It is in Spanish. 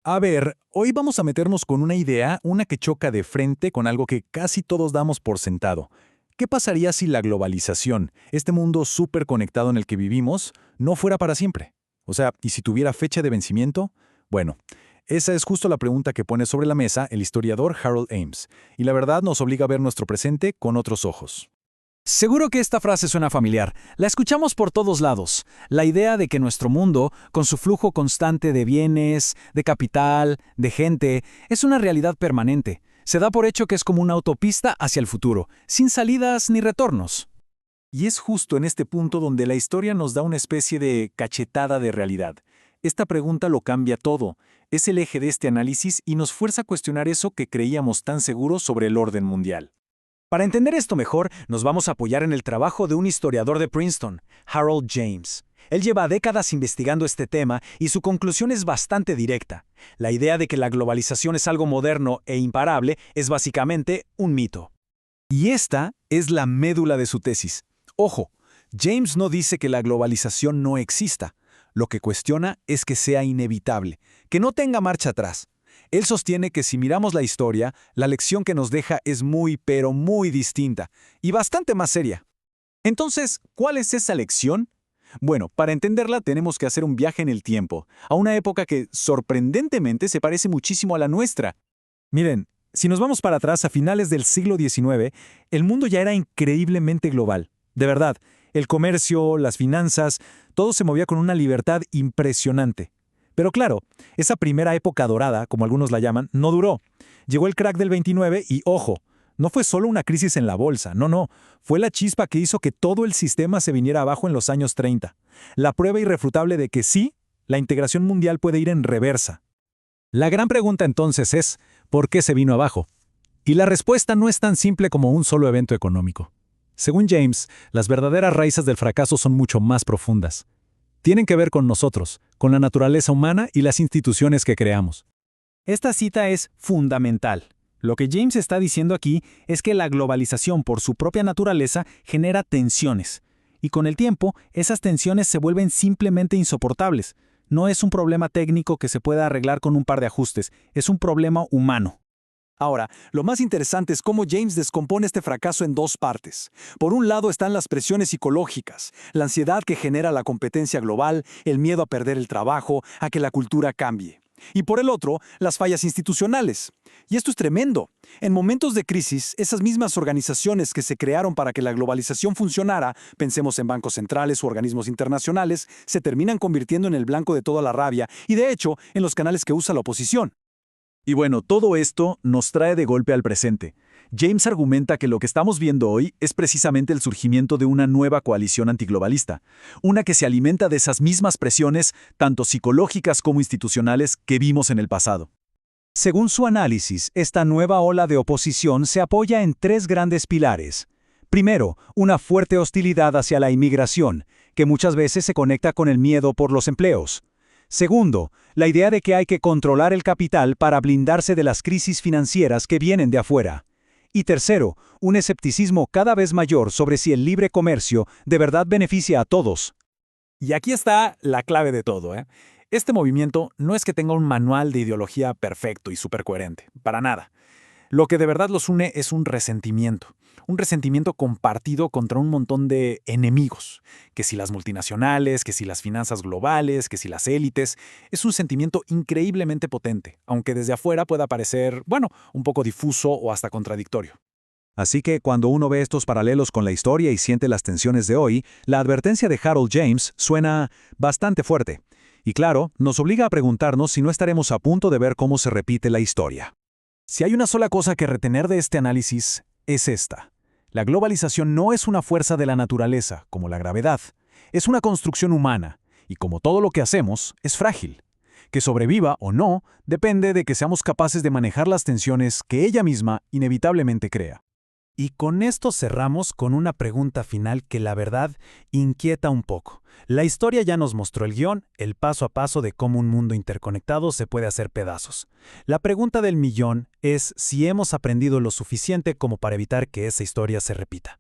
A ver, hoy vamos a meternos con una idea, una que choca de frente con algo que casi todos damos por sentado. ¿Qué pasaría si la globalización, este mundo súper conectado en el que vivimos, no fuera para siempre? O sea, ¿y si tuviera fecha de vencimiento? Bueno, esa es justo la pregunta que pone sobre la mesa el historiador Harold Ames, y la verdad nos obliga a ver nuestro presente con otros ojos. Seguro que esta frase suena familiar. La escuchamos por todos lados. La idea de que nuestro mundo, con su flujo constante de bienes, de capital, de gente, es una realidad permanente. Se da por hecho que es como una autopista hacia el futuro, sin salidas ni retornos. Y es justo en este punto donde la historia nos da una especie de cachetada de realidad. Esta pregunta lo cambia todo, es el eje de este análisis y nos fuerza a cuestionar eso que creíamos tan seguros sobre el orden mundial. Para entender esto mejor, nos vamos a apoyar en el trabajo de un historiador de Princeton, Harold James. Él lleva décadas investigando este tema y su conclusión es bastante directa. La idea de que la globalización es algo moderno e imparable es básicamente un mito. Y esta es la médula de su tesis. Ojo, James no dice que la globalización no exista. Lo que cuestiona es que sea inevitable, que no tenga marcha atrás. Él sostiene que si miramos la historia, la lección que nos deja es muy, pero muy distinta, y bastante más seria. Entonces, ¿cuál es esa lección? Bueno, para entenderla tenemos que hacer un viaje en el tiempo, a una época que, sorprendentemente, se parece muchísimo a la nuestra. Miren, si nos vamos para atrás a finales del siglo XIX, el mundo ya era increíblemente global. De verdad, el comercio, las finanzas, todo se movía con una libertad impresionante. Pero claro, esa primera época dorada, como algunos la llaman, no duró. Llegó el crack del 29 y, ojo, no fue solo una crisis en la bolsa, no, fue la chispa que hizo que todo el sistema se viniera abajo en los años 30. La prueba irrefutable de que sí, la integración mundial puede ir en reversa. La gran pregunta entonces es, ¿por qué se vino abajo? Y la respuesta no es tan simple como un solo evento económico. Según James, las verdaderas raíces del fracaso son mucho más profundas. Tienen que ver con nosotros, con la naturaleza humana y las instituciones que creamos. Esta cita es fundamental. Lo que James está diciendo aquí es que la globalización por su propia naturaleza genera tensiones. Y con el tiempo, esas tensiones se vuelven simplemente insoportables. No es un problema técnico que se pueda arreglar con un par de ajustes, es un problema humano. Ahora, lo más interesante es cómo James descompone este fracaso en dos partes. Por un lado están las presiones psicológicas, la ansiedad que genera la competencia global, el miedo a perder el trabajo, a que la cultura cambie. Y por el otro, las fallas institucionales. Y esto es tremendo. En momentos de crisis, esas mismas organizaciones que se crearon para que la globalización funcionara, pensemos en bancos centrales u organismos internacionales, se terminan convirtiendo en el blanco de toda la rabia y, de hecho, en los canales que usa la oposición. Y bueno, todo esto nos trae de golpe al presente. James argumenta que lo que estamos viendo hoy es precisamente el surgimiento de una nueva coalición antiglobalista, una que se alimenta de esas mismas presiones, tanto psicológicas como institucionales, que vimos en el pasado. Según su análisis, esta nueva ola de oposición se apoya en tres grandes pilares. Primero, una fuerte hostilidad hacia la inmigración, que muchas veces se conecta con el miedo por los empleos. Segundo, la idea de que hay que controlar el capital para blindarse de las crisis financieras que vienen de afuera. Y tercero, un escepticismo cada vez mayor sobre si el libre comercio de verdad beneficia a todos. Y aquí está la clave de todo, ¿eh? Este movimiento no es que tenga un manual de ideología perfecto y súper coherente, para nada. Lo que de verdad los une es un resentimiento compartido contra un montón de enemigos, que si las multinacionales, que si las finanzas globales, que si las élites. Es un sentimiento increíblemente potente, aunque desde afuera pueda parecer, bueno, un poco difuso o hasta contradictorio. Así que cuando uno ve estos paralelos con la historia y siente las tensiones de hoy, la advertencia de Harold James suena bastante fuerte. Y claro, nos obliga a preguntarnos si no estaremos a punto de ver cómo se repite la historia. Si hay una sola cosa que retener de este análisis, es esta. La globalización no es una fuerza de la naturaleza, como la gravedad. Es una construcción humana, y como todo lo que hacemos, es frágil. Que sobreviva o no, depende de que seamos capaces de manejar las tensiones que ella misma inevitablemente crea. Y con esto cerramos con una pregunta final que la verdad inquieta un poco. La historia ya nos mostró el guión, el paso a paso de cómo un mundo interconectado se puede hacer pedazos. La pregunta del millón es si hemos aprendido lo suficiente como para evitar que esa historia se repita.